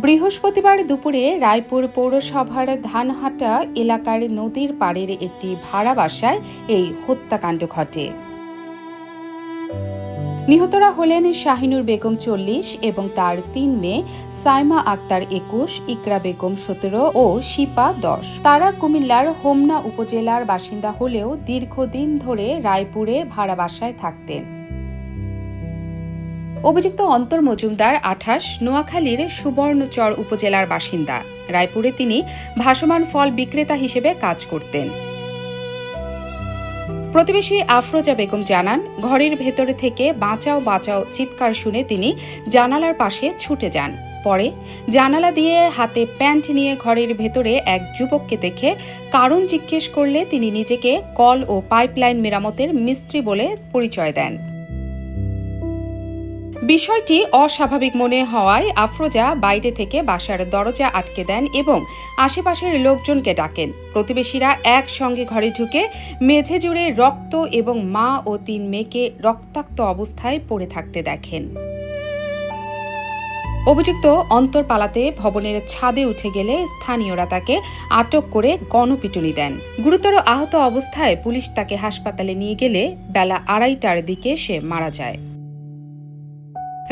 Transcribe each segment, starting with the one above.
বৃহস্পতিবার দুপুরে রায়পুর পৌরসভার ধানহাটা এলাকার নদীর পাড়ের একটি ভাড়া বাসায় এই হত্যাকাণ্ড ঘটে। নিহতরা হলেন শাহিনুর বেগম ৪০ এবং তার ৩ মেয়ে সাইমা আক্তার ২১, ইকরা বেগম ১৭ ও শিপা ১০। তারা কুমিল্লার হোমনা উপজেলার বাসিন্দা হলেও দীর্ঘদিন ধরে রায়পুরে ভাড়া বাসায় থাকতেন। অভিযুক্ত অন্তর মজুমদার ২৮, নোয়াখালীর সুবর্ণচর উপজেলার বাসিন্দা। রায়পুরে তিনি ভাসমান ফল বিক্রেতা হিসেবে কাজ করতেন। প্রতিবেশী আফরোজা বেগম জানান, ঘরের ভেতরে থেকে বাঁচাও বাঁচাও চিৎকার শুনে তিনি জানালার পাশে ছুটে যান। পরে জানালা দিয়ে হাতে প্যান্ট নিয়ে ঘরের ভেতরে এক যুবককে দেখে কারণ জিজ্ঞেস করলে তিনি নিজেকে কল ও পাইপলাইন মেরামতের মিস্ত্রি বলে পরিচয় দেন। বিষয়টি অস্বাভাবিক মনে হওয়ায় আফরোজা বাইরে থেকে বাসার দরজা আটকে দেন এবং আশেপাশের লোকজনকে ডাকেন। প্রতিবেশীরা একসঙ্গে ঘরে ঢুকে মেঝে জুড়ে রক্ত এবং মা ও ৩ মেয়েকে রক্তাক্ত অবস্থায় পড়ে থাকতে দেখেন। অভিযুক্ত অন্তর পালাতে ভবনের ছাদে উঠে গেলে স্থানীয়রা তাকে আটক করে গণপিটুনি দেন। গুরুতর আহত অবস্থায় পুলিশ তাকে হাসপাতালে নিয়ে গেলে বেলা ২:৩০টার দিকে সে মারা যায়।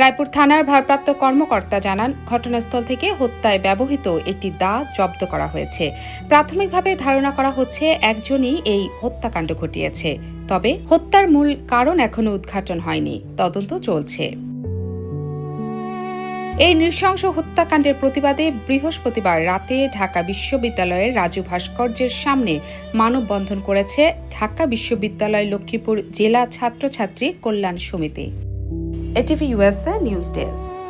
রায়পুর থানার ভারপ্রাপ্ত কর্মকর্তা জানান, ঘটনাস্থল থেকে হত্যায় ব্যবহৃত একটি দা জব্দ করা হয়েছে। প্রাথমিকভাবে ধারণা করা হচ্ছে একজনই এই হত্যাকাণ্ড ঘটিয়েছে। তবে হত্যার মূল কারণ এখনো উদ্ঘাটন হয়নি, তদন্ত চলছে। এই নৃশংস হত্যাকাণ্ডের প্রতিবাদে বৃহস্পতিবার রাতে ঢাকা বিশ্ববিদ্যালয়ের রাজু ভাস্কর্যের সামনে মানববন্ধন করেছে ঢাকা বিশ্ববিদ্যালয় লক্ষ্মীপুর জেলা ছাত্রছাত্রী কল্যাণ সমিতি। ATV USA News Desk।